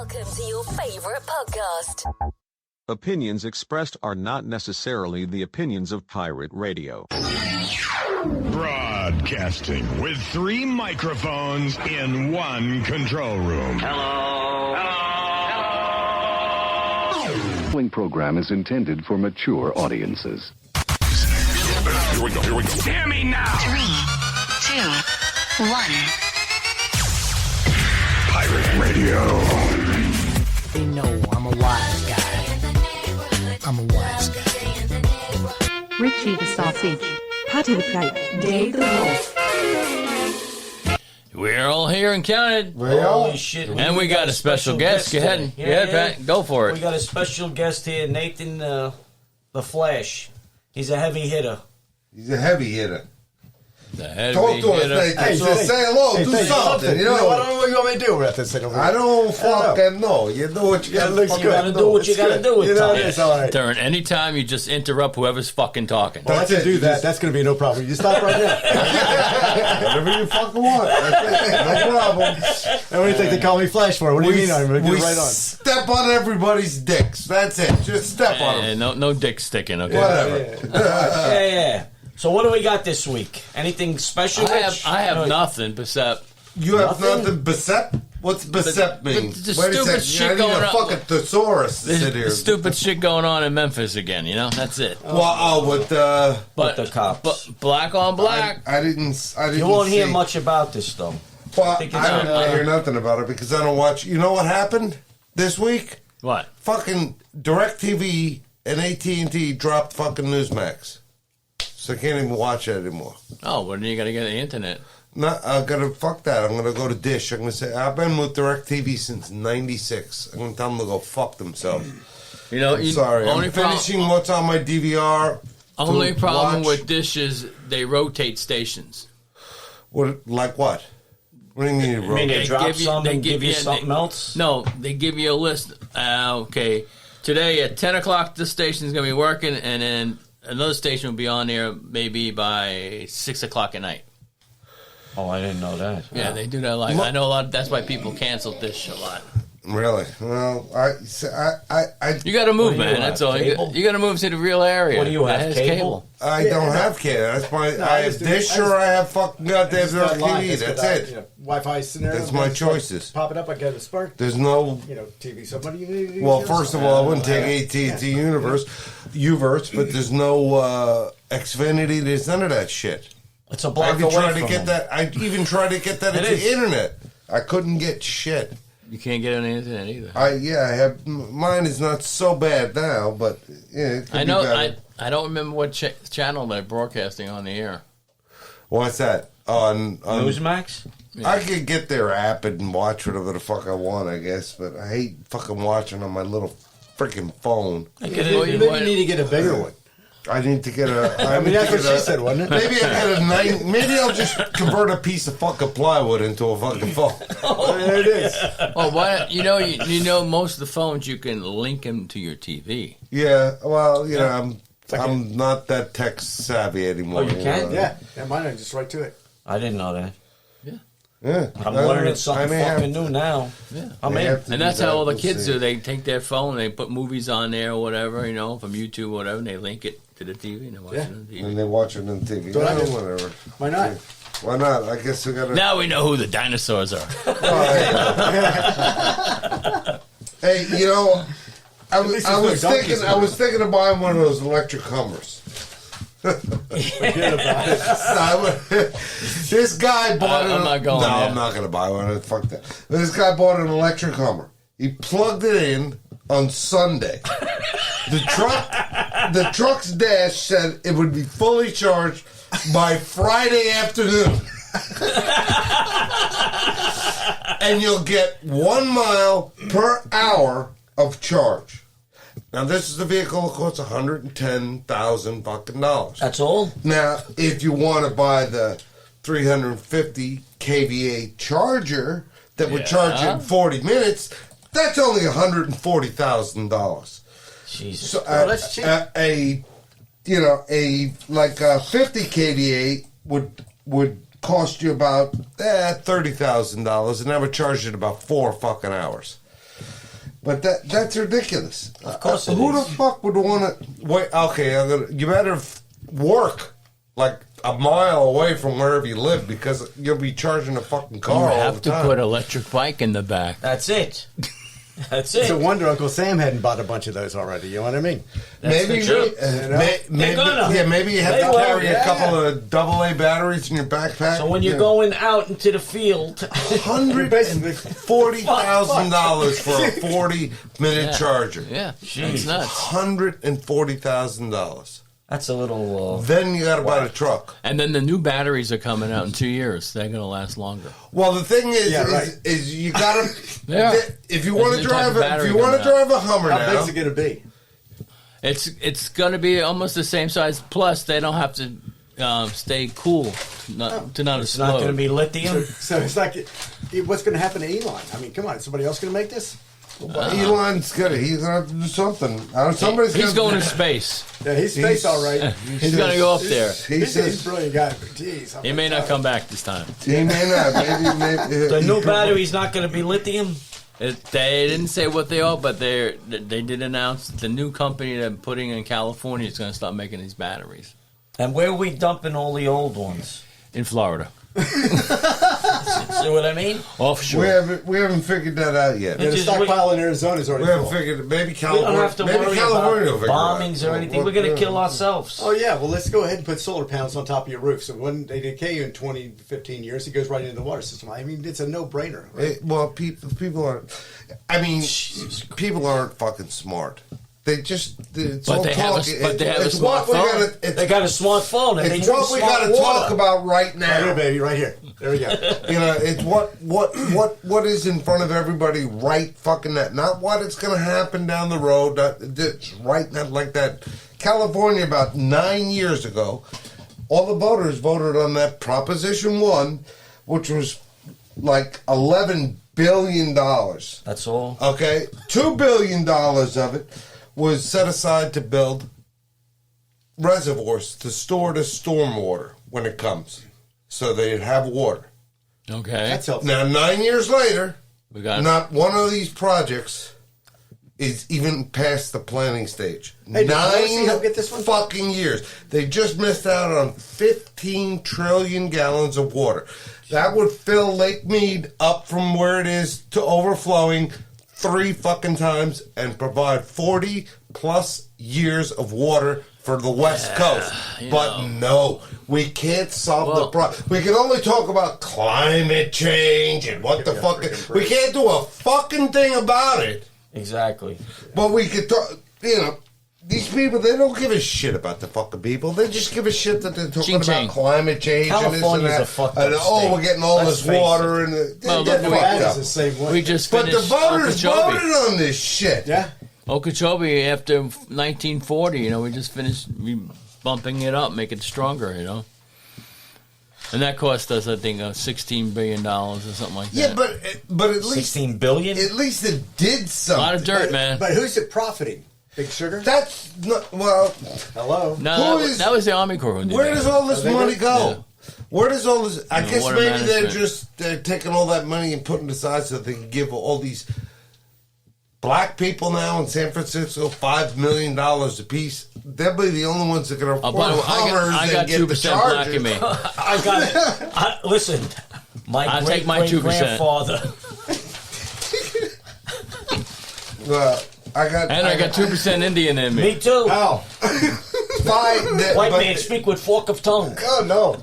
Welcome to your favorite podcast. Opinions expressed are not necessarily the opinions of Pirate Radio. Broadcasting with 3 microphones in 1 control room. Hello. The following program is intended for mature audiences. Here we go. Hear me now. 3, 2, 1. Pirate Radio. They know I'm a wise guy. I'm a wise guy. Richie the Sausage, Patty the Plate, Dave the Wolf. We're all here and counted. Holy shit. And we got a special guest. Go ahead. Pat. Go for it. We got a special guest here, Nathan the Flash. He's a heavy hitter. He's a heavy hitter. The heavy Talk to us, hitter. Nathan. Hey, Say hello. Do something. You know. I don't know what you want me to do with this thing. I don't fucking know. You do what you gotta do. You gotta do what you gotta do with time. It's all right. During any time you just interrupt whoever's fucking talking. Well, I can do that. That's going to be no problem. You stop right now. Whatever you fucking want. That's it. No problem. And what do you think they call me Flash for? What do you mean? I'm going to get right on. Step on everybody's dicks. That's it. Just step on them. No dick sticking, okay? Whatever. Yeah. So what do we got this week? Anything special? I have nothing except... You have nothing Bicep? What's Bicep mean? the Wait a stupid second. shit I need going a on. fucking thesaurus to sit here. There's stupid shit going on in Memphis again, you know? That's it. With the cops. But black on black. I didn't. You won't hear see. much about this, though. Well, I I think don't hear nothing about it because I don't watch. You know what happened this week? What? Fucking DirecTV and AT&T dropped fucking Newsmax, so I can't even watch it anymore. Oh, well, then you got to get the internet. No, I'm gonna fuck that. I'm gonna go to Dish. I'm gonna say I've been with DirecTV since '96. I'm gonna tell them to go fuck themselves. You know, Sorry, I'm finishing what's on my DVR. Only to problem watch. with Dish is they rotate stations. What? Like what? What do you mean? You I mean, they drop some and give you something else? No, they give you a list. Okay, today at 10 o'clock, this station's going to be working, and then another station will be on there maybe by 6 o'clock at night. Oh, I didn't know that. Yeah, they do that a lot. I know a lot. That's why people cancel Dish a lot. Really? Well, I You got to move, What do you man. have, That's all. cable? You got to move to the real area. What do you that have, has cable? I don't have cable. That's my. I have Dish or I have fucking goddamn DirecTV. That's it. Wi-Fi scenario. That's my choices. Pop it up. I get a spark. There's no. TV. So what do you need? Well, first of all, I wouldn't take AT&T Uverse, but there's no Xfinity. There's none of that shit. It's a I block even away tried from to get them. that. I even tried to get that It into is. the internet. I couldn't get shit. You can't get on the internet either. I have. Mine is not so bad now, but yeah, it could I know. Be better. I don't remember what channel they're broadcasting on the air. What's that? On Newsmax? I could get their app and watch whatever the fuck I want, I guess, but I hate fucking watching on my little freaking phone. Maybe you need to get a bigger one. I need to get a. I mean, that's what she said, wasn't it? Maybe I get a Maybe I'll just convert a piece of fucking plywood into a fucking phone. There it is. Well, why? You know, most of the phones you can link them to your TV. Yeah, well, I'm not that tech savvy anymore. Oh, you can? Yeah, mine are just right to it. I didn't know that. Yeah, I'm learning something fucking new now. Yeah. I'm in. And that's how all the kids do. They take their phone, they put movies on there or whatever, from YouTube or whatever, and they link it to the TV and they watch it on TV. And they watch it on TV. Don't I do? Whatever. Why not? Why not? I guess we got to. Now we know who the dinosaurs are. Hey, I was thinking of buying one of those electric Hummers. Forget about it. This guy bought it. I'm not going there. I'm not going to buy one. Fuck that. This guy bought an electric Hummer. He plugged it in on Sunday. The truck's dash said it would be fully charged by Friday afternoon. And you'll get 1 mile per hour of charge. Now, this is the vehicle that costs $110,000 fucking dollars. That's all? Now, if you want to buy the 350 kVA charger that would charge you in 40 minutes, that's only $140,000. Jesus. So that's cheap. a 50 kVA would cost you about $30,000, and that would charge you in about 4 fucking hours. But that's ridiculous. Of course Who it is. the fuck would want to... Wait, okay, you better work like a mile away from wherever you live because you'll be charging a fucking car You all have the to time. put electric bike in the back. That's it. That's It's a it. wonder Uncle Sam hadn't bought a bunch of those already. You know what I mean? Maybe, the truth. maybe you have They to will. carry a Yeah. couple of AA batteries in your backpack. So when you're going out into the field, $140,000 for a 40-minute charger. Yeah, that's nuts. $140,000. that's a little. Then you got to buy the truck. And then the new batteries are coming out in 2 years. They're going to last longer. Well, the thing is, Yeah, right. is you got to. Yeah. If you want to There's a type drive, of if battery you want to coming drive a Hummer How now, big is it going to be? It's going to be almost the same size. Plus, they don't have to stay cool to not It's not explode. going to be lithium. So it's like, what's going to happen to Elon? I mean, come on, is somebody else going to make this? Elon's gonna. He's gonna have to do something. He's going to space. Yeah, he's space all right. He's going to go up there. He's a brilliant guy. But geez, He may not come back this time. He may not. Maybe The new battery's not going to be lithium. They didn't say what they are, but they did announce the new company they're putting in California is going to start making these batteries And where are we dumping all the old ones? in Florida, See what I mean? offshore. We haven't figured that out yet. Yeah, the just- stockpile in Arizona is We already haven't full. figured. Maybe We California. don't have to maybe worry California will about figure it out. bombings or anything. We're going to kill ourselves. Oh, yeah. Well, let's go ahead and put solar panels on top of your roof. So when they decay you in 20, 15 years, it goes right into the water system. I mean, it's a no-brainer. Right? Well, people aren't. I mean, people aren't fucking smart. They just. It's But all they have talk. a It's what we smartphone. gotta. They got a smartphone and they It's drink what we smart got to water. talk about right Right here, now. baby, right here. There we go. You know, it's what is in front of everybody right fucking that. Not what it's going to happen down the road. It's right not like that. California about 9 years ago, all the voters voted on that Proposition 1, which was like $11 billion. That's all. Okay? $2 billion of it was set aside to build reservoirs to store the storm water when it comes. So they'd have water. Okay, That's helpful. Now, 9 years later, we got not one of these projects is even past the planning stage. Hey, did you ever see 9 how get this one? fucking years. They just missed out on 15 trillion gallons of water. That would fill Lake Mead up from where it is to overflowing 3 fucking times and provide 40 plus years of water for the West Coast. But no, we can't solve the problem. We can only talk about climate change and what the fuck. We can't do a fucking thing about it. Exactly. But we could talk, you know, these people, they don't give a shit about the fucking people. They just give a shit that they're talking Ching-ching. about climate change and this and California's that. a fucked And, up oh, state. we're getting all Let's this face water and Well, they're look, fucked It's up. the same way. we just But the finished voters Okeechobee. voted on this shit. Yeah. Okeechobee after 1940. You know, we just finished bumping it up, make it stronger. You know, and that cost us, I think, $16 billion or something like that. Yeah, but at least 16 billion? at least it did a something. lot of dirt, man. But who's it profiting? Big Sugar? That's not well. Hello? No, Who is- that was the Army Corps. Who did Where that. does all this they money did? go? Where does all this? I guess water maybe they're management. taking all that money and putting it aside so they can give all these black people now in San Francisco $5 million apiece. They'll be the only ones that can afford by the way, Hummers I got and get the 2% black in Chargers. me. I got it. Listen, my I'll great take my great 2%. grandfather. Well, I got And I got 2% Indian in me. Me too. Oh. five. White man speak with fork of tongue. Oh, no.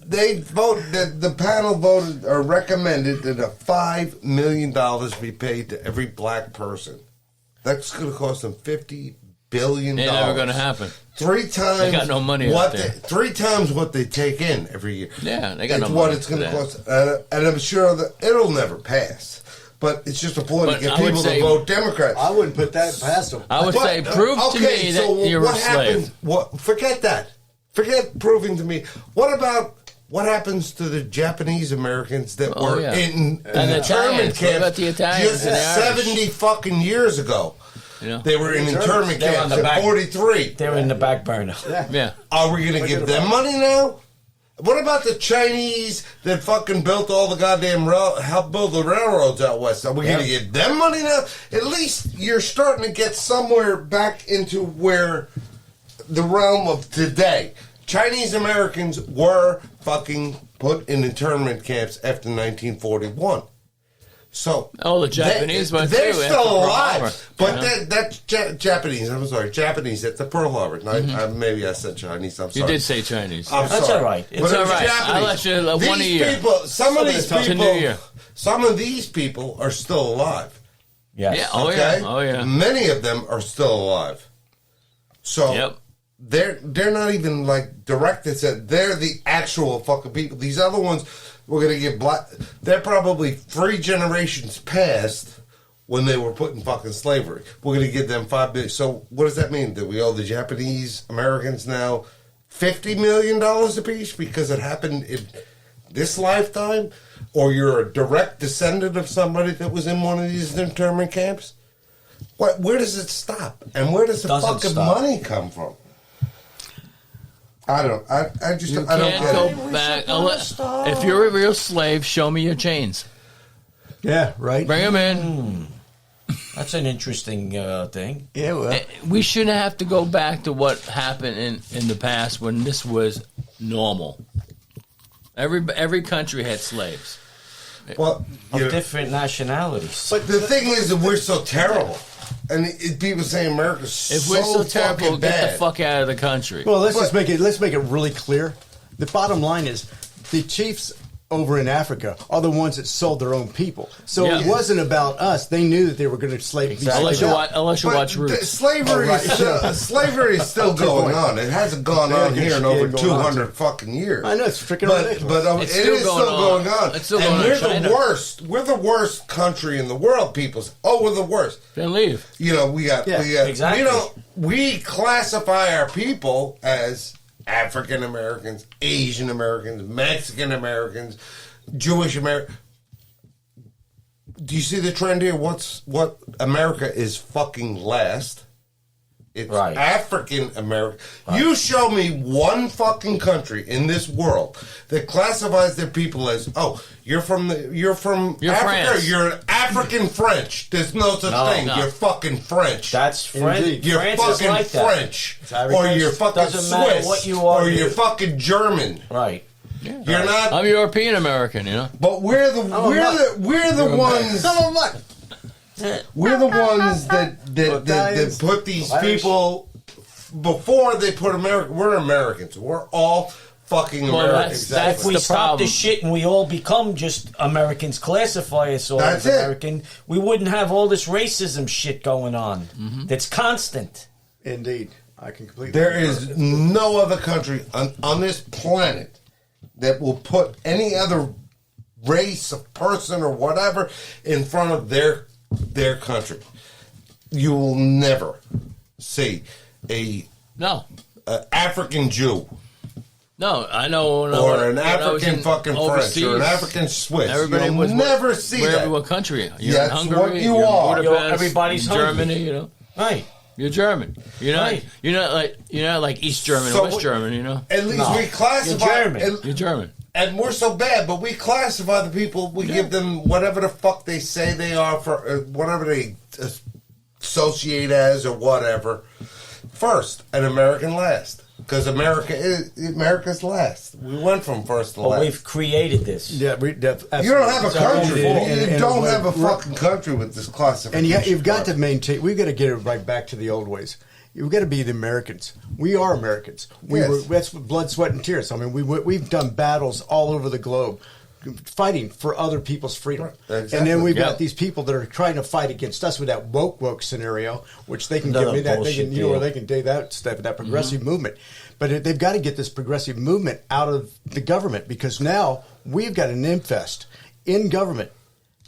They voted. The panel voted or recommended that $5 million be paid to every black person. That's going to cost them $50 billion. Ain't never going to happen. 3 times. They got no money what out there. 3 times what they take in every year. Yeah, they got it's no what money it's going to for cost, and I'm sure that it'll never pass. But it's just a ploy to But get I would people say- to vote Democrat. I wouldn't put that past them. I would say, prove to me that you're a what slave. happens? What? Forget that. Forget proving to me. What about what happens to the Japanese Americans that Oh, were yeah. in And the internment Italians. What camps about the Italians just and the Irish? 70 fucking years ago? You know? They were in internment They're on camps the at back. 43. They're in the back burner. Yeah. Are we going to give them money now? What about the Chinese that fucking built all the goddamn helped build the railroads out west? Are we going to get them money now? At least you're starting to get somewhere back into where the realm of today. Chinese Americans were fucking put in internment camps after 1941. So the Japanese ones they're too, still after Pearl alive, Harbor, but that's Japanese. I'm sorry, Japanese at the Pearl Harbor. Maybe I said Chinese. I'm sorry. You did say Chinese. I'm That's sorry. all right. But It's all was right. Japanese. I'll let you one a year. Some of these It's a new year. people, some of these people are still alive. Yes. Yeah. Oh Okay? yeah. Oh yeah. Many of them are still alive. So Yep. they're not even like directed. They're the actual fucking people. These other ones. We're going to get black. They're probably 3 generations past when they were put in fucking slavery. We're going to give them $5 billion. So what does that mean? That we owe the Japanese Americans now $50 million apiece because it happened in this lifetime? Or you're a direct descendant of somebody that was in one of these internment camps? Where does it stop? And where does the fucking money come from? I don't. I just. You I don't can't get go it. back if you're a real slave. Show me your chains. Yeah, right. Bring them in. That's an interesting thing. Yeah, well, We shouldn't have to go back to what happened in the past when this was normal. Every country had slaves. Well, Of different nationalities. but the thing is that we're so terrible, and people say America's If we're so terrible, fucking get bad. the fuck out of the country. well, let's make it really clear. The bottom line is the chiefs over in Africa are the ones that sold their own people. So Yeah. it wasn't about us. They knew that they were going to slave. Exactly. Unless you But watch Roots. slavery, Oh, right. slavery is still going on. It hasn't gone Yeah, on good here in shit over going on, 200 fucking years. I know, it's freaking but ridiculous. but It's it still is going still on. going on. It's still and going on we're in China. the worst. We're the worst country in the world. People say, "Oh, we're the worst." Then leave. You know, we got exactly. we classify our people as African Americans, Asian Americans, Mexican Americans, Jewish Americans. Do you see the trend here? What America is fucking last? It's Right. African American. You show me one fucking country in this world that classifies their people as, oh, you're from Africa. France. You're an African French. There's no such thing. no. You're fucking French. That's French. Indeed. You're France is fucking like that. French, Irish or French. you're fucking Doesn't matter Swiss, what you are, or you're dude. fucking German. Right. You're not. I'm European American, you know. But we're the ones. We're the ones that put these Irish. people before they put America. We're Americans. We're all fucking Well, Americans. that's If we the stop problem. the shit and we all become just Americans, classify us all That's as it. American, we wouldn't have all this racism shit going on. That's constant. Indeed, I can completely. There concur. is no other country on this planet that will put any other race of person or whatever in front of their country. You will never see a African Jew No, I know. or an when I was African in fucking French overseas, or an African Swiss. Everybody You'll was never see that. What country? You're That's in Hungary. what you you're in are. Budapest, Everybody's Germany. hungry. You know, Right. you're German. You're not. Right. You're not like East German So or West we- German. You know, At least No. we classify. You're German. you're German. And we're so bad, but we classify the people. We give them whatever the fuck they say they are for whatever they associate as or whatever. First, and American last, because America's last. We went from first to But last. we've created this. Yeah, You don't have a country. You don't have a fucking. fucking country with this classification. And you've got to maintain. We've got to get it right back to the old ways. You've got to be the Americans. We are Americans. That's blood, sweat, and tears. I mean, we've done battles all over the globe, fighting for other people's freedom. Right. Exactly. And then we've Yeah. got these people that are trying to fight against us with that woke scenario, which they can Another give me that. They bullshit can, you know, where deal. they can do that stuff, that progressive movement. But they've got to get this progressive movement out of the government, because now we've got an infest in government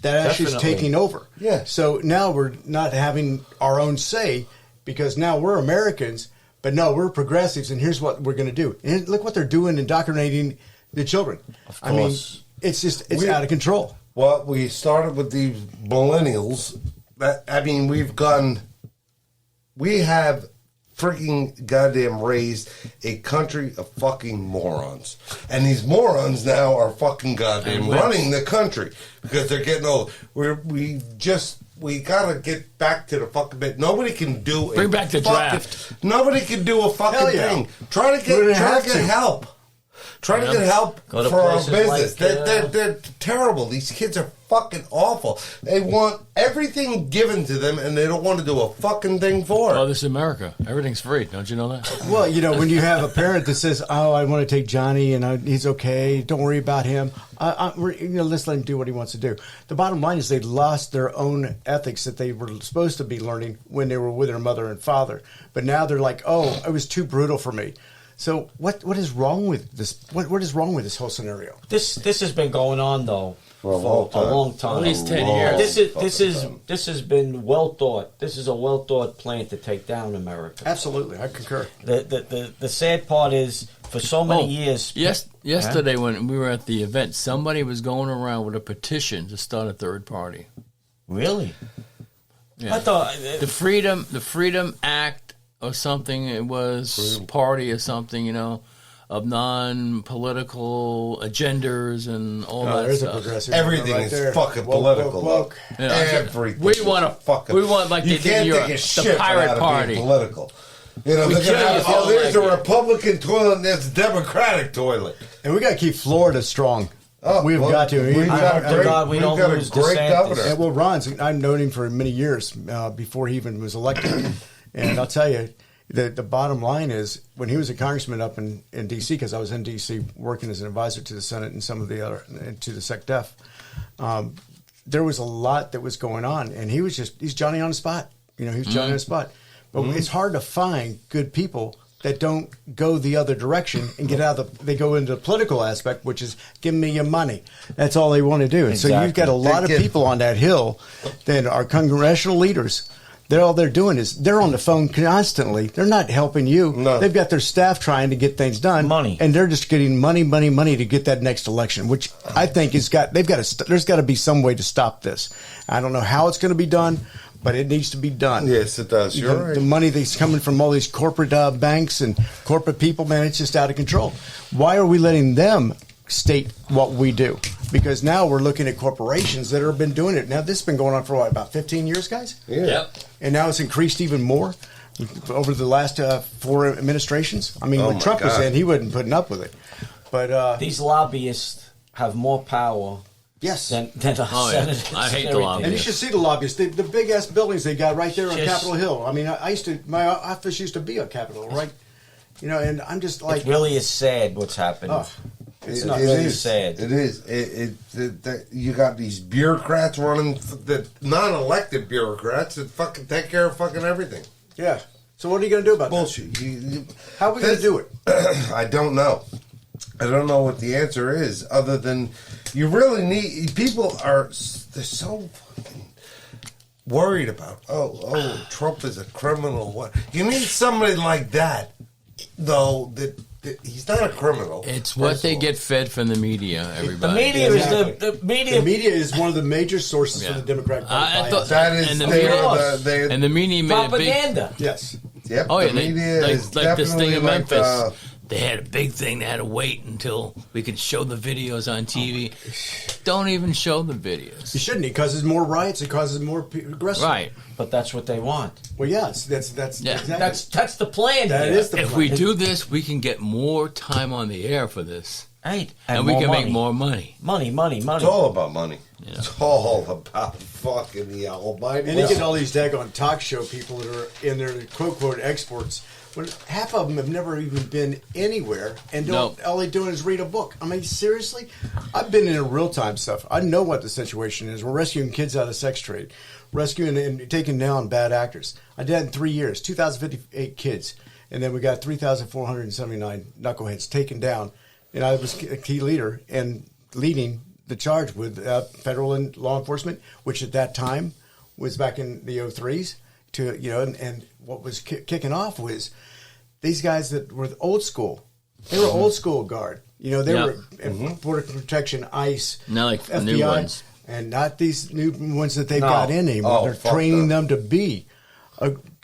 that actually is Definitely. taking over. Yeah. So now we're not having our own say, because now we're Americans, but no, we're progressives, and here's what we're going to do. And look what they're doing, indoctrinating the children. Of I mean, course. it's out of control. Well, we started with these millennials. We have freaking goddamn raised a country of fucking morons. And these morons now are fucking goddamn running the country because they're getting old. We gotta get back to the fucking bit. Nobody can do Bring back the draft. Nobody can do a fucking thing. Try to get help. Try to get help for our business. Like, they're terrible. These kids are fucking awful. They want everything given to them, and they don't want to do a fucking thing for it. Oh, this is America. Everything's free. Don't you know that? Well, when you have a parent that says, "Oh, I want to take Johnny, and he's okay. Don't worry about him. Let's let him do what he wants to do." The bottom line is they lost their own ethics that they were supposed to be learning when they were with their mother and father. But now they're like, "Oh, it was too brutal for me." So what is wrong with this? What is wrong with this whole scenario? This has been going on though for a long time. At least 10 years. This has been well thought. This is a well thought plan to take down America. Absolutely, I concur. The sad part is for so many years. Yesterday when we were at the event, somebody was going around with a petition to start a third party. Really? Yeah. I thought the Freedom Act or something. It was party or something, of non-political agendas and all that stuff. Everything right is there. fucking political. Woke. Everything. We want like you they did in Europe, the Pirate Party. Political. They're gonna have, there's a Republican toilet and there's a Democratic toilet. And we got to keep Florida strong. We've got to. We've got a great governor. And, well, I've known him for many years before he even was elected. And I'll tell you, the bottom line is when he was a congressman up in D.C., because I was in D.C. working as an advisor to the Senate and some of the other, to the SecDef, there was a lot that was going on. And he's Johnny on the spot. He was Johnny on the spot. But it's hard to find good people that don't go the other direction and get out of they go into the political aspect, which is give me your money. That's all they want to do. And so you've got a lot of people on that hill that are congressional leaders. All they're doing is they're on the phone constantly. They're not helping you. No. They've got their staff trying to get things done. Money. And they're just getting money to get that next election, which I think there's got to be some way to stop this. I don't know how it's going to be done, but it needs to be done. Yes, it does. You're right. The money that's coming from all these corporate banks and corporate people, man, it's just out of control. Why are we letting them state what we do? Because now we're looking at corporations that have been doing it. Now, this has been going on for about 15 years, guys? Yeah. Yep. And now it's increased even more over the last 4 administrations. I mean, when Trump was in, he wasn't putting up with it. But these lobbyists have more power yes. than our senators. I hate the And lobbyists. you should see the lobbyists, the big ass buildings they got right there on Capitol Hill. I mean, my office used to be on Capitol, right? And I'm just like, it really is sad what's happened. It's It not is sad. It is. You got these bureaucrats running, the non-elected bureaucrats that fucking take care of fucking everything. Yeah. So what are you going to do about Bullshit. that? How are we going to do it? I don't know. I don't know what the answer is, other than you really need. People they're so fucking worried about. Oh, Trump is a criminal. What you need somebody like that, though. That he's not a criminal. It's what they get fed from the media. Everybody. The media is the media. The media is one of the major sources for the Democratic Party. That is and the media, and the media made propaganda. Yes. Yep. Oh yeah, the media is like this thing in definitely Memphis. They had a big thing. They had to wait until we could show the videos on TV. Don't even show the videos. You shouldn't. It causes more riots. It causes more aggression. Right. But that's what they want. Well, yes, that's Yeah. exactly. That's the plan. That here. is the If plan. we do this, we can get more time on the air for this. Right. And we more can money. make more money. Money. It's all about money. It's all about fucking the almighty. And you get all these daggone talk show people that are in their quote exports. When half of them have never even been anywhere, and all they're doing is read a book. I mean, seriously? I've been in a real-time stuff. I know what the situation is. We're rescuing kids out of the sex trade, rescuing and taking down bad actors. I did that in 3 years, 2,058 kids, and then we got 3,479 knuckleheads taken down. And I was a key leader and leading the charge with federal and law enforcement, which at that time was back in the 03s. And what was kicking off was these guys that were old school. They were old school guard. They were Border Protection, ICE, Not like FBI, the new ones. and not these new ones that they've got in anymore. They're training them to be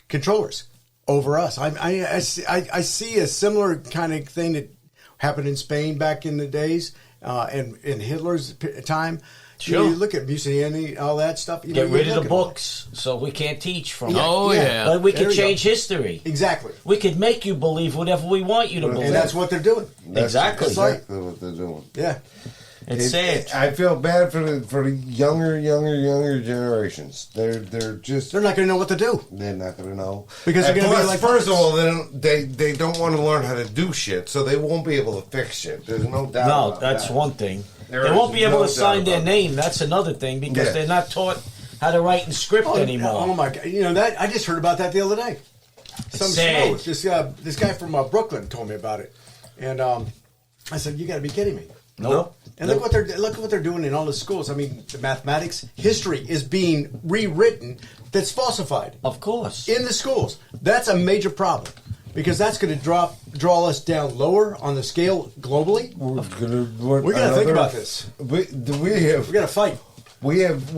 controllers. over us. I see a similar kind of thing that happened in Spain back in the days, and in Hitler's time. Sure. You look at Mussolini, all that stuff. Get rid of the books so we can't teach from it. Oh, yeah. But we can There you change history. Exactly. We could make you believe whatever we want you to believe. And that's what they're doing. Exactly. Exactly what they're doing. Yeah. It's sad. I feel bad for the younger generations. They're not going to know what to do. They're not going to know Because they're And gonna be plus, like first of all, they don't want to learn how to do shit, so they won't be able to fix shit. There's no doubt. No, about that's that. one thing. There They is won't be able no to sign doubt their about name. That's another thing because Yeah. they're not taught how to write in script anymore. Oh my God! You know that I just heard about that the other day. Some sad. schools. This guy from Brooklyn told me about it, and I said, "You got to be kidding me!" Nope. And look what they're doing in all the schools. I mean, the mathematics, history is being rewritten. That's falsified. Of course. In the schools, that's a major problem because that's going to draw us down lower on the scale globally. We're going to think about this. We We're going to fight. We have,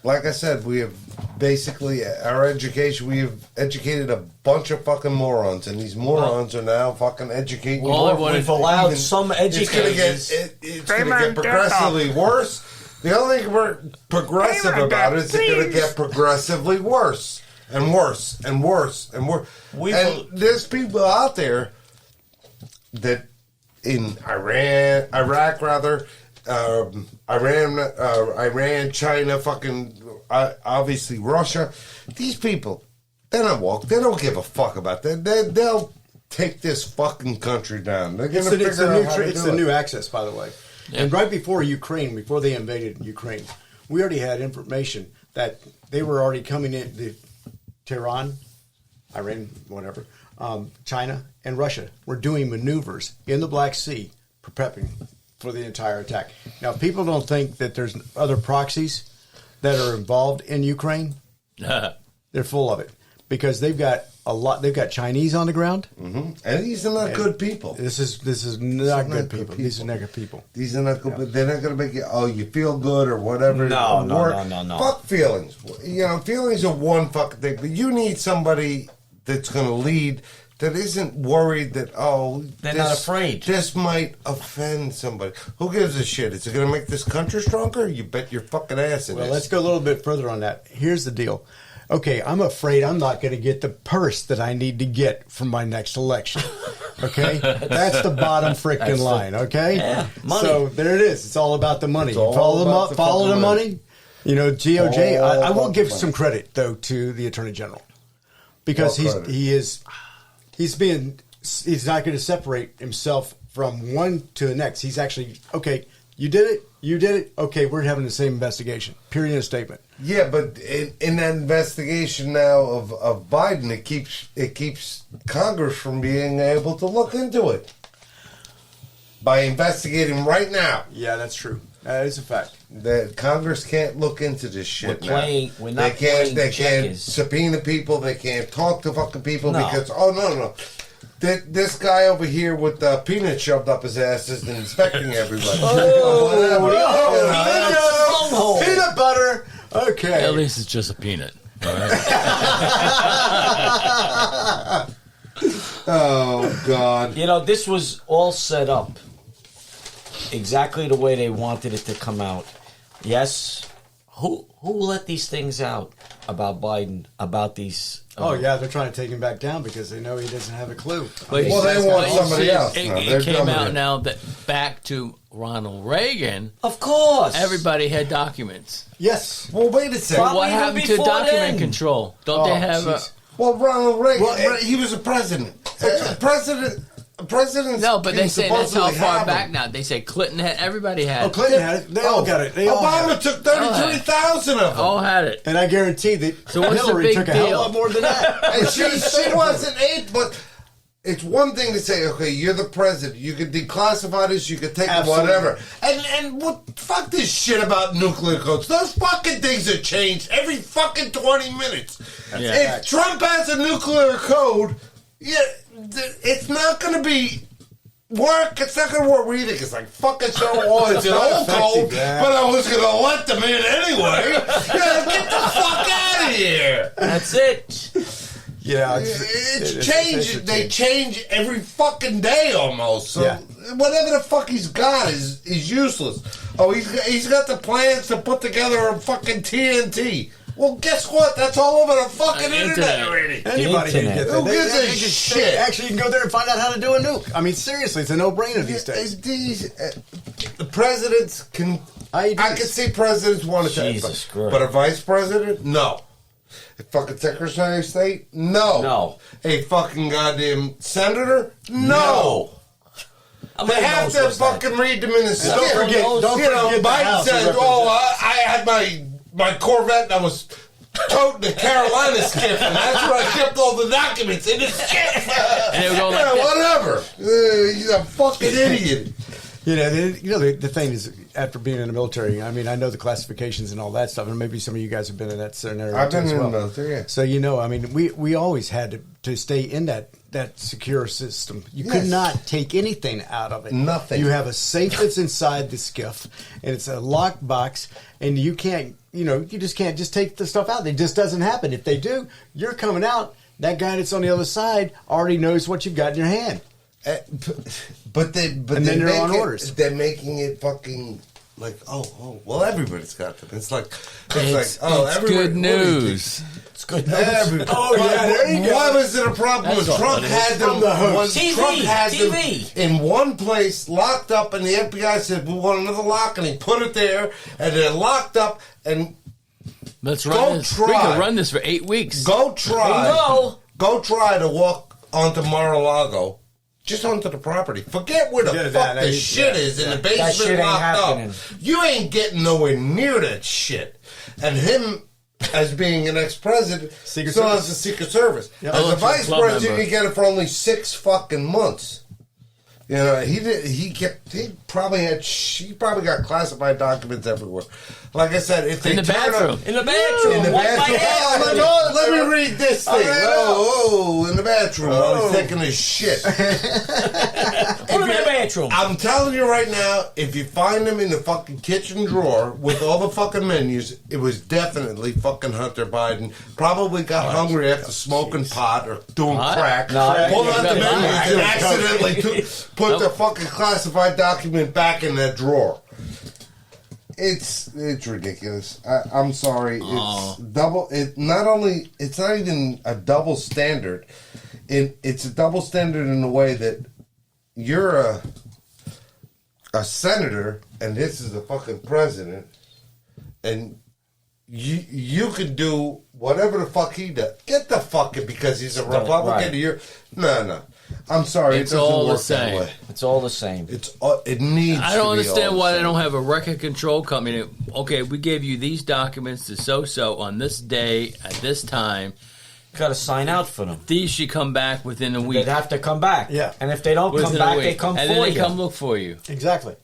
like I said, we have basically our education. We have educated a bunch of fucking morons, and these morons are now fucking educating. All I more. wanted- We've allowed Even- some It's gonna educators. get progressively worse. The only thing progressive about it is it's going to get progressively worse and worse and worse and worse. And there's people out there that in Iraq, Iran, China, fucking obviously Russia. These people, they're not woke. They don't give a fuck about that. They'll take this fucking country down. They're going to figure out how to It's do the it. new access, by the way. Yeah. And right before before they invaded Ukraine, we already had information that they were already coming in. Tehran, Iran, whatever, China, and Russia were doing maneuvers in the Black Sea, prepping for the entire attack. Now, people don't think that there's other proxies that are involved in Ukraine. They're full of it because they've got a lot. They've got Chinese on the ground, And these are not good people. This is not good people. These are not good people. These are not good, but they're not going to make you, you feel good or whatever. No, or no, work. no. Fuck feelings. Feelings are one fucking thing, but you need somebody that's going to lead that isn't worried that, They're not afraid. This might offend somebody. Who gives a shit? Is it going to make this country stronger? You bet your fucking ass it Well, is. let's go a little bit further on that. Here's the deal. Okay, I'm afraid I'm not going to get the purse that I need to get from my next election. Okay? That's the bottom freaking line, okay? Yeah, money. So there it is. It's all about the money. It's all Follow about follow the the fucking money. You know, GOJ, All I will about give the some money. credit, though, to the Attorney General. Because What credit? he's not going to separate himself from one to the next. He's actually, okay, you did it, okay, we're having the same investigation. Period of statement. Yeah, but in that investigation now of Biden, it keeps Congress from being able to look into it by investigating right now. Yeah, that's true. That is a fact. That Congress can't look into this shit We're not They can't checkers. subpoena people. They can't talk to fucking people No. because no. This guy over here with peanuts shoved up his ass is inspecting everybody. Oh, Peanut butter. Okay. At least it's just a peanut. All right? Oh God! This was all set up exactly the way they wanted it to come out. Yes, who let these things out about Biden, about these? Oh yeah, they're trying to take him back down because they know he doesn't have a clue. But Well, they want but somebody see, else. It, No, it they're came dumbing out it. now that back to Ronald Reagan, Of course, everybody had documents. Yes. Well, wait a second. Probably What even happened to before document then. control? Don't Oh, they have a... jeez. Well, Ronald Reagan, Well, he was a president. President. No, but they say that's how supposedly far have back them. now. They say Clinton had... Everybody had Oh, it. Clinton had it. They all got it. They all had Obama it. took 33,000 of them. All had it. And I guarantee that So what's the Hillary big took a hell of a deal? lot more than that. And she wasn't eight, but it's one thing to say, okay, you're the president. You could declassify this, you could take Absolutely. whatever. And fuck this shit about nuclear codes. Those fucking things are changed every fucking 20 minutes. Yeah. If Trump has a nuclear code, it's not going to be work. It's not going to work either. It's like fucking so it's an old code, but I was going to let them in anyway. Yeah, get the fuck out of here. That's it. Yeah, it's changed. They change every fucking day almost. So Yeah. whatever the fuck he's got is useless. Oh, he's got the plans to put together a fucking TNT. Well, guess what? That's all over the fucking internet already. Anybody can get that. Who gives a just- shit? Actually, you can go there and find out how to do a nuke. I mean, seriously, it's a no-brainer these days. The presidents can. I can see presidents want to Jesus Christ. but a vice president, no. A fucking secretary of state, no. No. A fucking goddamn senator, no. They have to fucking read them in the skiff. Don't forget the Biden House of said, "Oh, I had my Corvette that was toting the Carolina skiff, and that's where I kept all the documents in the skiff." And they would go like whatever. He's a fucking idiot. The thing is, after being in the military, I mean, I know the classifications and all that stuff, and maybe some of you guys have been in that scenario. I've been as in well. the military, yeah. So I mean, we always had to stay in that secure system. You could Yes. not take anything out of it. Nothing. You have a safe that's inside the skiff, and it's a locked box, and you can't, you just can't just take the stuff out. It just doesn't happen. If they do, you're coming out. That guy that's on the other side already knows what you've got in your hand. But then they're on orders. They're making it fucking like, well, everybody's got them. It's it's everybody. good news. It's good. There you go. Why was it a problem? That's When Trump had them, when TV, Trump had TV. them in one place, locked up, and the FBI said, "We want another lock," and he put it there, and they're locked up, and Let's Go run this. try. We can run this for 8 weeks. go try, Go. go try to walk onto Mar-a-Lago. Just onto the property. Forget where the Yeah, fuck that the ain't- shit is in the That basement shit ain't locked happening. up. You ain't getting nowhere near that shit. And him, as being an ex-president, Secret still Service. has the Secret Service. Yep. As a Electric vice club president, member. you get it for only 6 fucking months. He probably got classified documents everywhere. Like I said, if they In the turn bathroom. up, In the bathroom. in the Wipe my bathroom. ass. Oh, let me read this thing. In the bathroom while Oh. he's taking his shit. Put him in the bathroom. I'm telling you right now, if you find them in the fucking kitchen drawer with all the fucking menus, it was definitely fucking Hunter Biden. Probably got hungry after smoking pot or doing What? crack. No, Pulled out the you got menus and crack. accidentally put Nope. the fucking classified document back in that drawer. It's ridiculous. I'm sorry. It's double. It's not even a double standard. It's a double standard in the way that you're a senator and this is a fucking president, and you can do whatever the fuck he does. Get the fucking because he's a Republican. Right. You're no. I'm sorry. It's it doesn't all the work that same. way. It's all the same. It needs. I to don't be understand all why the they same. don't have a record control company. Okay, we gave you these documents to so on this day at this time. Got to sign out for them. These should come back within a week. They'd have to come back. Yeah. And if they don't come Within a back, week. they come and for then they you. come look for you. Exactly.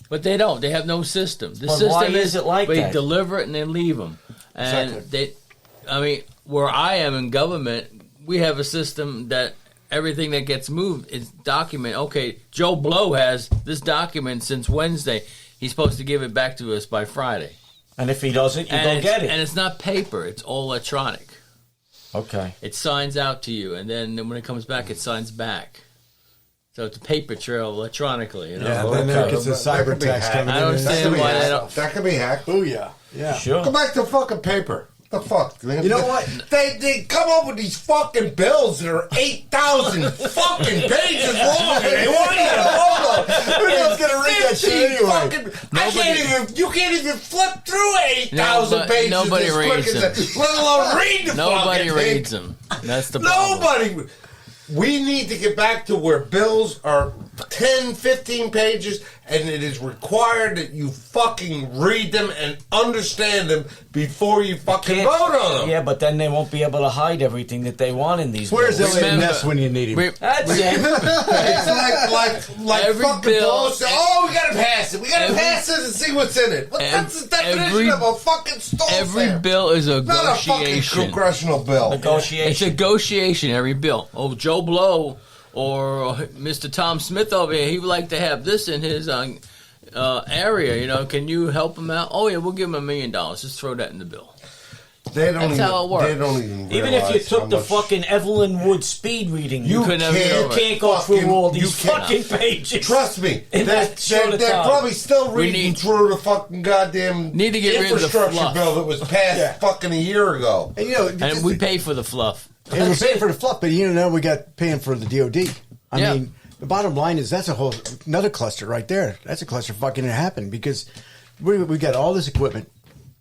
But they don't. They have no system. The But system why is it like they that? deliver it and they leave them. And Exactly. where I am in government, we have a system that everything that gets moved is documented. Okay, Joe Blow has this document since Wednesday. He's supposed to give it back to us by Friday. And if he doesn't, you And go it's- get it. And it's not paper. It's all electronic. Okay. It signs out to you, and then when it comes back, it signs back. So it's a paper trail electronically. You know? Yeah, then there gets a That cyber could be tax hacked. coming I in. don't That understand could be why they hacked. don't. That could be hacked. Oh yeah, yeah. Sure. Go back to fucking paper. The fuck? You know what? They come up with these fucking bills that are 8,000 fucking pages long. And they want you to hold on. Who else gonna read that shit 15 anyway? you can't even flip through 8,000 No, pages nobody as quick reads as them. that, let alone read the Nobody fucking reads thing. them. That's the problem. Nobody. We need to get back to where bills are 10, 15 pages, and it is required that you fucking read them and understand them before you fucking vote on them. Yeah, but then they won't be able to hide everything that they want in these Where's bills. Elliot Ness when you need him? That's it. It's like Every fucking bill- bullshit. Oh, we gotta pass it. We gotta pass it and see what's in it. What's the definition of a fucking stall Every sale? bill is a Not a fucking negotiation. congressional bill. It's Negotiation. a negotiation, every bill. Oh, Joe Blow or Mr. Tom Smith over here, he would like to have this in his area. You know, can you help him out? Oh, yeah, we'll give him $1 million. Just throw that in the bill. They don't That's even, how it works. They don't even Even if you realize took how the much- fucking Evelyn Wood speed reading, you couldn't have it over. can't go Fucking- through all you these can't. fucking pages. Trust me, In that short of they're time. probably still We reading need- through the fucking goddamn Need to get rid of the infrastructure fluff. bill that was passed fucking a year ago. And you know, And we pay for the fluff. and we're paying for the fluff, but you know, we got paying for the DOD. I Yeah. mean, the bottom line is that's a whole another cluster right there. That's a cluster fucking to happen because we got all this equipment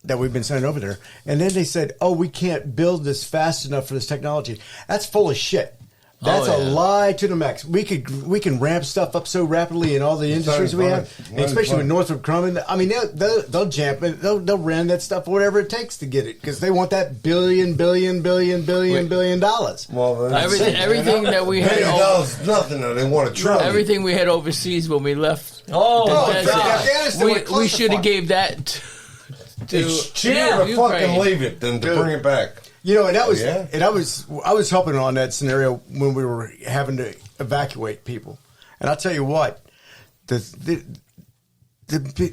that we've been sending over there, and then they said, "Oh, we can't build this fast enough for this technology." That's full of shit. That's a lie to the max. We can ramp stuff up so rapidly in all the industries we have, and especially with Northrop Grumman. I mean, they'll jump it. They'll ram that stuff whatever it takes to get it because they want that billion dollars. Well, Everything that we had. $1 nothing. They want a trillion. Everything we had overseas when we left. Oh, the desert, Afghanistan was we should have clusterfuck. gave that to It's cheaper to Ukraine. fucking leave it than to bring it back. You know, and that was, Yeah. and I was helping on that scenario when we were having to evacuate people. And I'll tell you what, the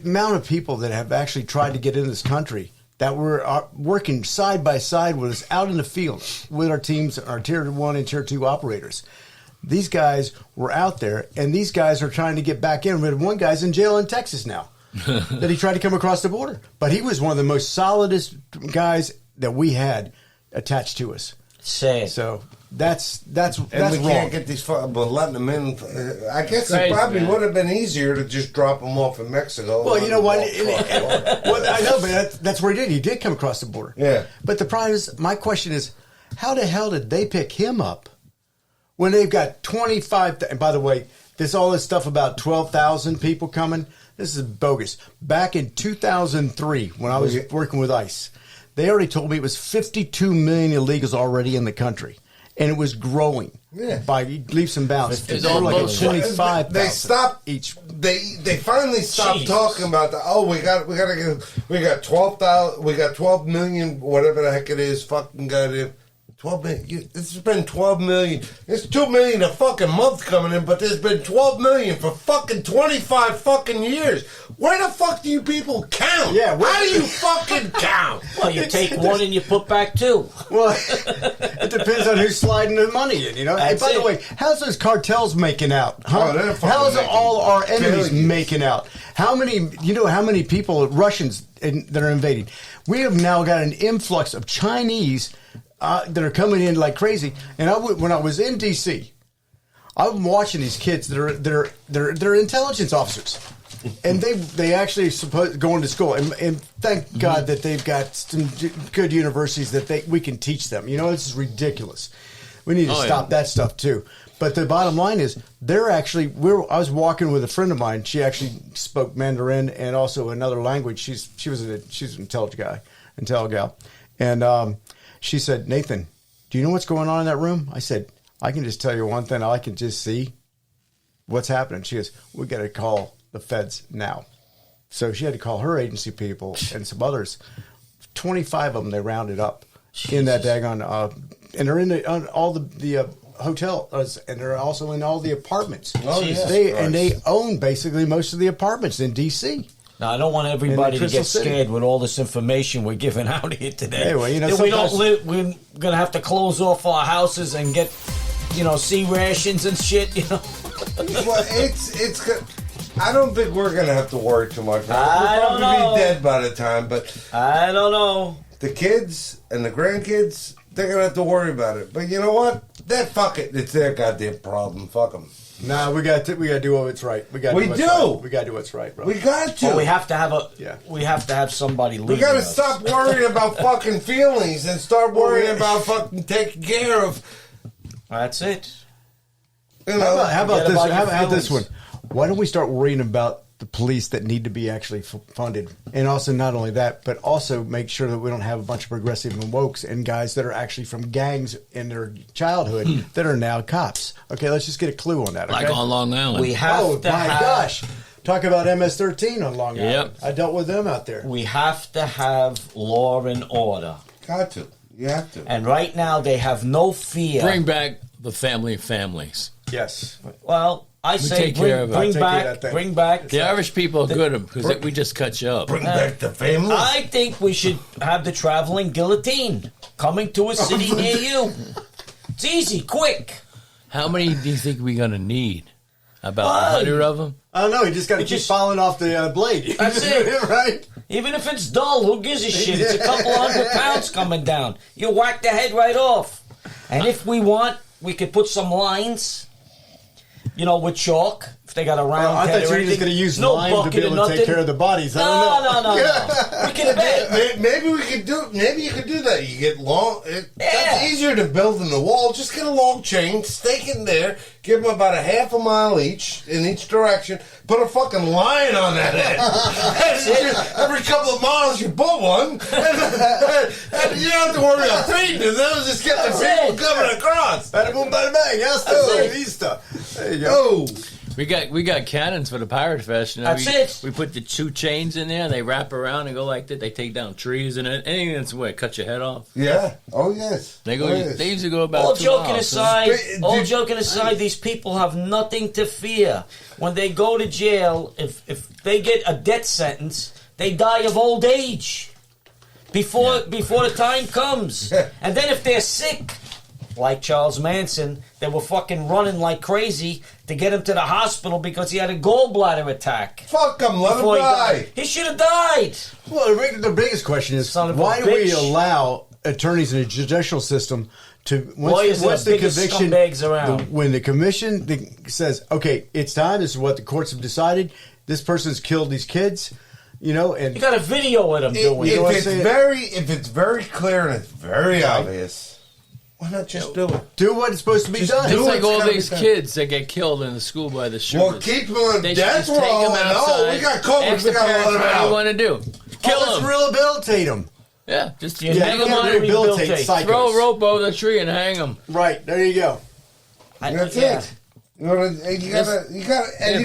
amount of people that have actually tried to get in this country that were working side by side with us out in the field with our teams, our tier 1 and tier 2 operators. These guys were out there, and these guys are trying to get back in. One guy's in jail in Texas now that he tried to come across the border, but he was one of the most solidest guys that we had attached to us. Sad. So that's And we wrong. can't get these fucking, but letting them in. I guess it Crazy, probably man. would have been easier to just drop them off in Mexico. Well, you know what? Well, Well, I know, but that's where he did. He did come across the border. Yeah. But the problem is, my question is, how the hell did they pick him up when they've got 25? And by the way, there's all this stuff about 12,000 people coming. This is bogus. Back in 2003, when I was working with ICE, they already told me it was 52 million illegals already in the country, and it was growing by leaps and bounds. It's They're all like bullshit. 25,000. They stopped each. They finally stopped Jesus. talking about we got 12,000, we got 12 million, whatever the heck it is, fucking goddamn 12 million. It's been 12 million. There's 2 million a fucking month coming in, but there's been 12 million for fucking 25 fucking years. Where the fuck do you people count? Yeah, how do you fucking count? Well, you take one and you put back two. Well, it depends on who's sliding the money in, you know. And That's by the it. way, how's those cartels making out? Huh? Oh, they're fucking How's making all our enemies billions. making out? How many? You know how many people, Russians, that are invading? We have now got an influx of Chinese that are coming in like crazy. And when I was in D.C., I'm watching these kids that are intelligence officers. And they actually going to school, and thank God that they've got some good universities that we can teach them. You know, this is ridiculous. We need to stop that stuff too. But the bottom line is, they're actually. I was walking with a friend of mine. She actually spoke Mandarin and also another language. She's an intelligent gal, and she said, "Nathan, do you know what's going on in that room?" I said, "I can just tell you one thing. I can just see what's happening." She goes, "We got to call the feds now." So she had to call her agency people and some others. 25 of them they rounded up in that daggone, and they're in on all the hotels, and they're also in all the apartments. Oh, Jesus they own basically most of the apartments in D.C. Now, I don't want everybody to Crystal get City. scared with all this information we're giving out here today. Hey, well, you know, If we don't sometimes- live, we're gonna have to close off our houses and get, sea rations and shit. Well, it's good. I don't think we're gonna have to worry too much. We'll I don't probably know. be dead by the time, but I don't know. the kids and the grandkids, they're gonna have to worry about it. But you know what? Fuck it. It's their goddamn problem. Fuck them. Nah, we got to do what's right. We got. We what's do. Right. We got to do what's right, bro. We got to. Well, we have to have Yeah. we have to have somebody leading We gotta us. stop worrying about fucking feelings and start worrying about fucking taking care of. That's it. You know, How about Forget this? about your How about this one? feelings. Why don't we start worrying about the police that need to be actually funded, and also not only that, but also make sure that we don't have a bunch of progressive and wokes and guys that are actually from gangs in their childhood that are now cops. Okay, let's just get a clue on that. Okay? Like on Long Island. We have Oh to my have, gosh! Talk about MS-13 on Long Island. Yep. I dealt with them out there. We have to have law and order. got to. You have to. And right now they have no fear. Bring back the family of families. Yes. Well, I say take care of it. bring I'll take care of that back, thing. bring back. The Irish people are good because we just cut you up. Bring back the family. I think we should have the traveling guillotine coming to a city near you. It's easy, quick. How many do you think we're going to need? About 100 of them? I don't know. You just got to keep falling off the blade. That's it. Right? Even if it's dull, who gives a shit? It's a couple £100 coming down. You whack the head right off. And if we want, we could put some lines, with chalk. If they got a round I head thought or you were just anything. going to use No lime to bucket be or able to take nothing. care of the bodies. I don't No. know. We can bet. Maybe we could do. Maybe you could do that. You get long. Yeah. That's easier to build in the wall. Just get a long chain, stake it in there, give them about a half a mile each in each direction. Put a fucking lion on that end. Every couple of miles you put one, and you don't have to worry about feeding them. They'll just get the people coming across. Bada boom, bada bang. Yes, Easter. There you go. We got cannons for the Pirate Fest. That's it. We put the 2 chains in there. They wrap around and go like that. They take down trees and anything that's what cut your head off. Yeah. Oh yes. They go. Oh, yes. They usually go about. All 2 joking miles, aside, these people have nothing to fear. When they go to jail, if they get a death sentence, they die of old age before the time comes. And then if they're sick, like Charles Manson, they were fucking running like crazy to get him to the hospital because he had a gallbladder attack. Fuck him, let him Before he die. died. He should have died. Well, the biggest question is Son of a why do we bitch. allow attorneys in the judicial system to Lawyers are once the the biggest conviction scumbags around. when the commission says, okay, it's time. This is what the courts have decided. This person's killed these kids. And You got a video of them doing it. If it's very clear and it's very obvious, why not just do it? Do what is supposed to be done. It's like It's all gotta these be done. kids that get killed in the school by the shooters. Well, keep them on They should death just take row. them And, outside. we got COVID. Ask We the got to parents let them what out. you want to do. Kill Let's them. rehabilitate them. Yeah, just Yeah, hang you them gotta on. rehabilitate psychos. Throw a rope over the tree and hang them. Right, there you go. That's it. You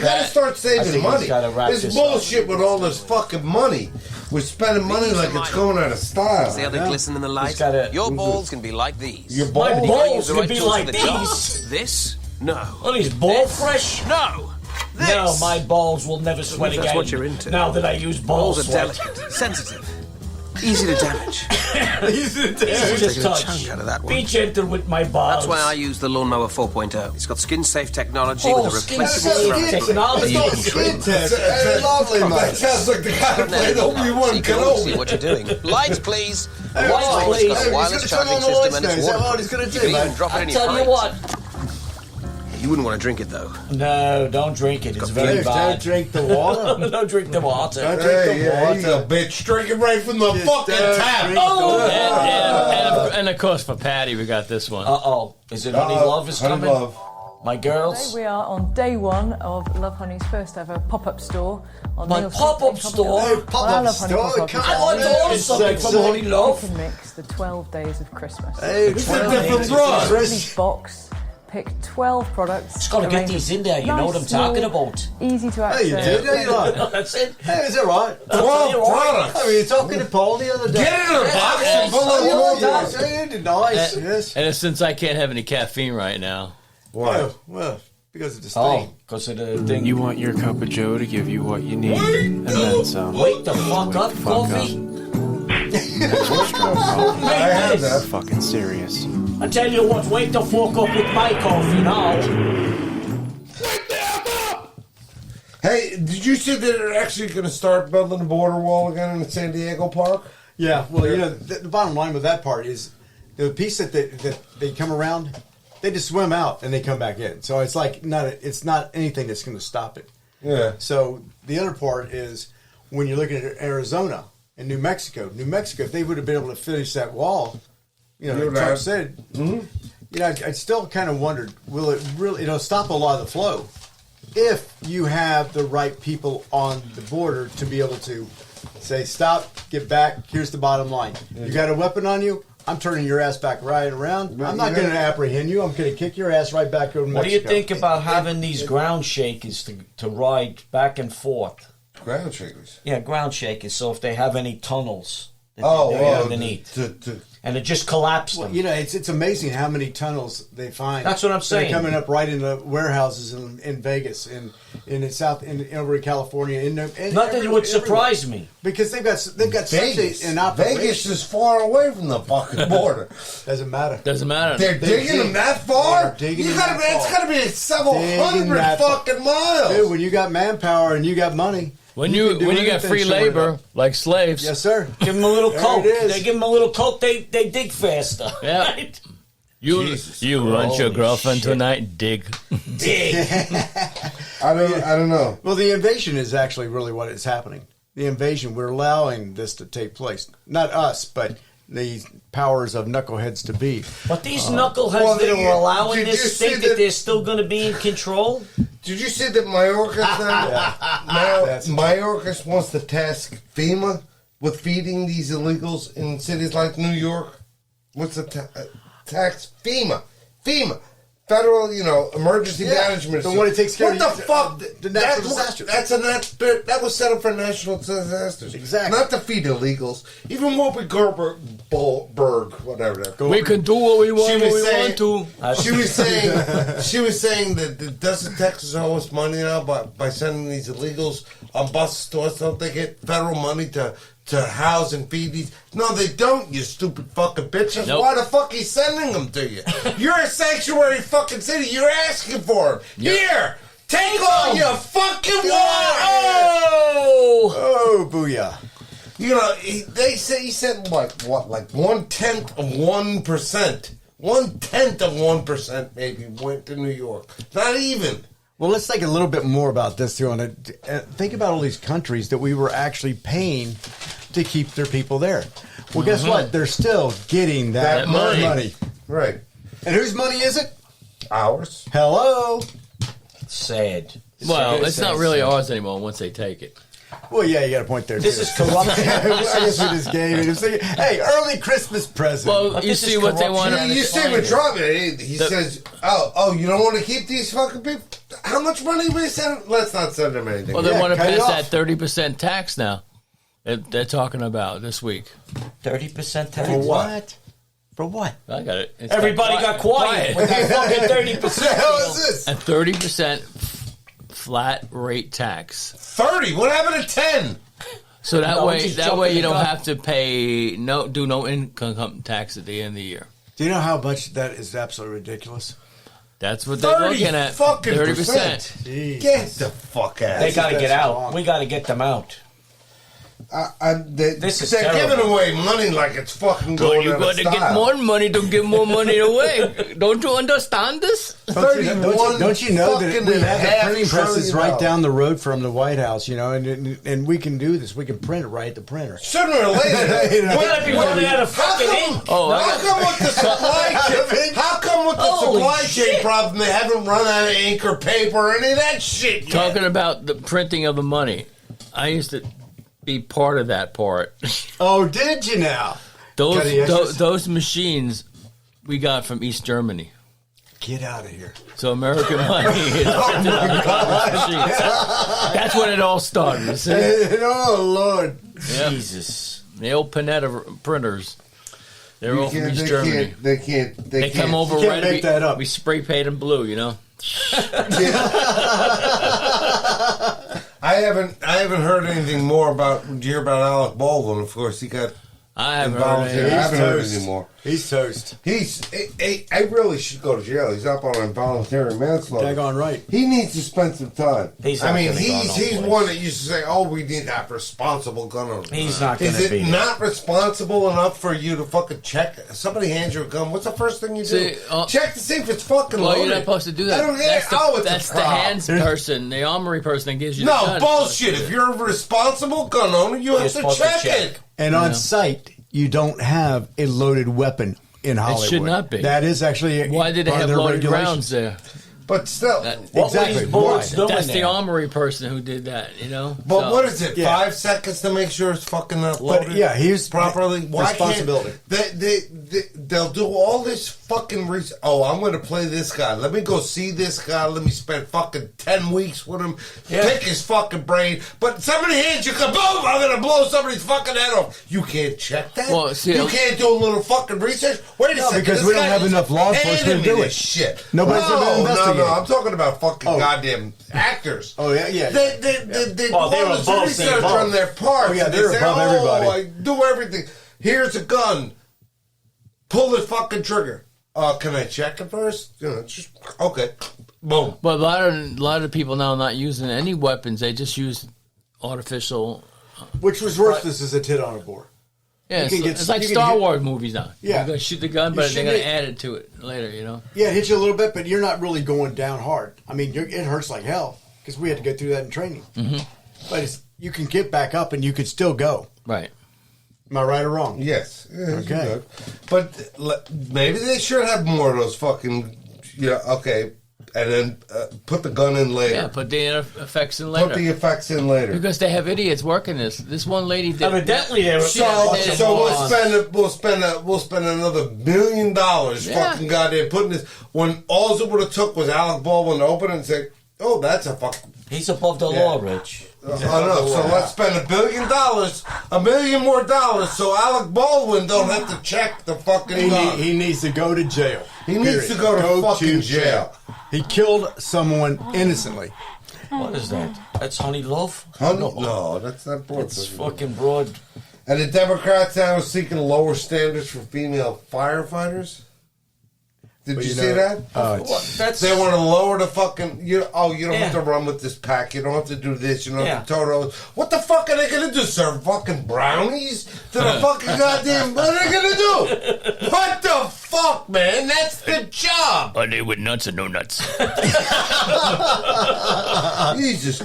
gotta start I saving think money. he's gotta wrap This this bullshit with all this fucking money. We're spending money like it's going out of style. See how they glisten in the light? gotta- Your balls can be like these. Your My balls. balls The could right be tools like for the job. these. This? No. Are these ball fresh? No. This. No, my balls will never sweat That's again. what you're into. Now that I use ball Balls are sweat. delicate, sensitive, easy to damage. Easy to Taking a touch. chunk out of that one. Be gentle with my balls. That's why I use the Lawnmower 4.0. It's got skin-safe technology Oh, with a skin-safe replaceable ceramic. technology. Skin test. It's lovely, That mate. sounds like the guy who played Obi-Wan You can all see Kenobi. what you're doing. Lights, please. Hey, Lights, Mike, please. It's got Hey, a wireless he's gonna turn charging on the system lights and now. it's Is that what waterproof. he's gonna You do, can man? even drop it I in your tell you pint. what. You wouldn't want to drink it though. No, don't drink it. It's very Hey, don't bad. drink the water. Don't drink the water. Don't drink Hey, the yeah, water. you go, bitch. Drink it right from the fucking tap. drink Oh! And of course, for Patty, we got this one. Uh-oh. Is it Honey Love is Honey coming? Love. My girls. We are on day one of Love Honey's first ever pop-up store. On My Neil Street pop-up in store? Coventry. Hey, pop-up I love Honey store, pop-up. come I want to order It's something from sexy. Honey Love. You can mix the 12 days of Christmas. Hey, It's a different broad. Lovely box. Pick 12 products. Just got to get arranged these in there. You know what I'm nice, talking small, about. Easy to Hey, access. you did, didn't you? That's it. Hey, is that right? 12 products. I mean, you're talking to Paul the other day. Get it in a box and pull Oh, it all yes, down. nice, yes. And since I can't have any caffeine right now, Why? Well, because of this Oh, thing. because of the thing. You want your cup of Joe to give you what you need, and then some. Wake the fuck up, coffee. Extra strong coffee. I have that. Fucking serious. I tell you what, wake the fuck up with my coffee now. Hey, did you see that they're actually going to start building the border wall again in the San Diego Park? Yeah, well, the bottom line with that part is the piece that they come around, they just swim out and they come back in. So it's like it's not anything that's going to stop it. Yeah. So the other part is when you're looking at Arizona and New Mexico, if they would have been able to finish that wall, like Trump said, I still kind of wondered, will it really, it'll stop a lot of the flow if you have the right people on the border to be able to say, stop, get back, here's the bottom line. You got a weapon on you? I'm turning your ass back right around. I'm not going to apprehend you. I'm going to kick your ass right back over to Mexico. What do you think about having these ground shakers to ride back and forth? Ground shakers. Yeah, ground shakers. So if they have any tunnels, underneath. And it just collapsed them. You know, it's amazing how many tunnels they find. That's what I'm saying. They're coming up right into warehouses in Vegas, in over in California. Nothing would surprise me because they've got Vegas. something in operation. Vegas is far away from the fucking border. Doesn't matter. They're digging them that far. It's got to be several hundred fucking miles. Dude, when you got manpower and you got money. When you got free labor, like slaves. Yes, sir. Give them a little coke. They give them a little coke, they dig faster. Yeah. Right? You want your girlfriend tonight? Dig. I don't know. Well, the invasion is actually really what is happening. The invasion, we're allowing this to take place. Not us, but the powers of knuckleheads to be. But these knuckleheads that are allowing this think that they're still going to be in control? Did you see that Mayorkas wants to task FEMA with feeding these illegals in cities like New York? What's the tax? FEMA. Federal, emergency management. The one that takes care of the fuck? The natural disasters. That was set up for national disasters. Exactly. Not to feed illegals. Even Whoopi Goldberg, whatever that. We can do what we want when we want to. She was saying that doesn't Texas owe us money now by sending these illegals on buses to us? Don't they get federal money to house and feed these? No, they don't, you stupid fucking bitches. Nope. Why the fuck he's sending them to you? You're a sanctuary fucking city. You're asking for them. Yep. Here, take all your fucking water. Oh, booyah. He said like 1/10 of 1%. 1/10 of 1% maybe went to New York. Not even. Well, let's think a little bit more about this, too. Think about all these countries that we were actually paying to keep their people there. Well, guess what? They're still getting that money. Right. And whose money is it? Ours. Hello. Sad. Well, it's not really ours anymore once they take it. Well, yeah, you got a point there, This too. is corruption. I guess we just gave it. Hey, early Christmas present. Well, you see what they want. You see what Trump he says, you don't want to keep these fucking people? How much money we send? Let's not send them anything. Well, they want to pass that 30% tax now. They're talking about this week. 30% tax? For what? For what? I got it. Everybody got quiet with that fucking 30%. What the hell is this? A 30% flat rate tax. 30? What happened to 10? So that way you don't have to pay do no income tax at the end of the year. Do you know how much that is absolutely ridiculous? That's what they're looking at. 30%. Get the fuck out. They got to get out. We got to get them out. This is they're giving away money like it's fucking going you got to get more money to give more money away. Don't you understand this? Don't you know that we have the printing presses right down the road from the White House, and we can do this. We can print it right at the printer. Sooner or later. We're going to be running out of fucking ink. How come with the supply chain problem they haven't run out of ink or paper or any of that shit yet? Talking about the printing of the money. I used to be part of that part. Oh, did you now? Those machines we got from East Germany. Get out of here. So American money is printed on those machines. That's when it all started. You see? Oh, Lord. Yep. Jesus. The old Panetta printers. They're all from East Germany. They come over right. Make that up. We spray paint them blue, I haven't heard anything more about. Did you hear about Alec Baldwin? Of course, he got. I haven't heard anything more. He's toast. I really should go to jail. He's up on involuntary manslaughter. Daggone right. He needs to spend some time. He's one that used to say, we need to have responsible gun owners. He's not going to be. Is it not responsible enough for you to fucking check? Somebody hands you a gun. What's the first thing you do? Check to see if it's fucking loaded. Well, you're not supposed to do that. I don't hear. That's the hands person, the armory person that gives you the gun. No, bullshit. If you're a responsible gun owner, you have to check it. And on site, you don't have a loaded weapon in Hollywood. It should not be. That is actually why did they have loaded rounds there? But still, exactly. That's the armory person who did that, you know? But So- what is it? Yeah. 5 seconds to make sure it's fucking uploaded. But yeah, here's properly. Why responsibility. They'll do all this fucking research. Oh, I'm going to play this guy. Let me go see this guy. Let me spend fucking 10 weeks with him. Pick his fucking brain. But somebody hands you, kaboom! I'm going to blow somebody's fucking head off. You can't check that. Well, see, you can't do a little fucking research. Wait a second. because this we don't guy have just enough law enforcement handed to do me it. this shit. Nobody's ever investigated. No, I'm talking about fucking goddamn actors. Oh yeah. They Well, they all were this both research involved. on their parts. Oh, yeah, and they're say, above everybody. I do everything. Here's a gun. Pull the fucking trigger. Can I check it first? You know, just okay. Boom. But a lot of people now are not using any weapons. They just use artificial. Which was worthless as a tit on a board. Yeah, You can get- it's like you can Star hit- Wars movies now. Yeah. You're going to shoot the gun, You but they're shoot going it. to add it to it later, you know? Yeah, it hits you a little bit, but you're not really going down hard. I mean, it hurts like hell because we had to go through that in training. Mm-hmm. But you can get back up and you can still go. Right. Am I right or wrong? Yes. Okay. But maybe they should have more of those fucking. Yeah. Okay. And then put the gun in later. Yeah, put the effects in later. Put the effects in later. Because they have idiots working this. This one lady did. Evidently, they were. So we'll spend another $1 million Yeah. fucking goddamn putting this when all it would have took was Alec Baldwin to open it and say, "Oh, that's a fucking." He's above the law, Rich. I know. So let's spend $1 billion, $1 million more dollars, so Alec Baldwin don't have to check the fucking gun. He needs to go to jail. He needs to go to fucking jail. He killed someone innocently. What is that? That's Honey Love? No, that's not broad. It's fucking broad. And the Democrats now are seeking lower standards for female firefighters. Did you see that? They want to lower the fucking. You don't have to run with this pack. You don't have to do this. You don't have to tow those. What the fuck are they gonna do? Serve fucking brownies to the fucking goddamn? What are they gonna do? What the fuck, man? That's the job. Are they with nuts or no nuts? Jesus.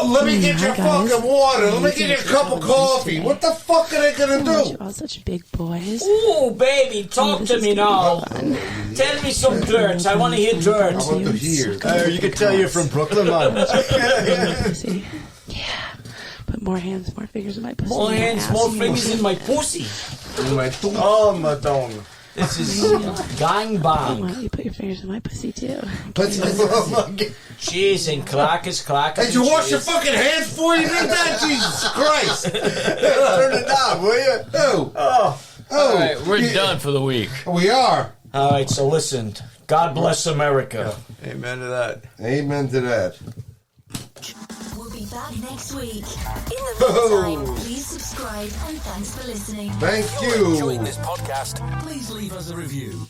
Let me get your fucking water. Let me get you a cup of coffee. What the fuck are they gonna do? You're all such big boys. Ooh, baby, talk to me now. Tell me some dirt. I want to hear dirt. I want to hear. You can tell you're from Brooklyn, man. See? Yeah. Put more hands, more fingers in my pussy. More hands, more fingers in my pussy. Oh, my tongue. This is gang bang. Why don't you put your fingers in my pussy too? Cheese and crackers. Did you wash your fucking hands before you did that? Jesus Christ! Turn it down, will you? Oh. All right, we're done for the week. We are. All right, so listen. God bless America. Amen to that. Amen to that. We'll be back next week. In the meantime, please subscribe and thanks for listening. Thank If you're you. enjoying this podcast, Please leave us a review.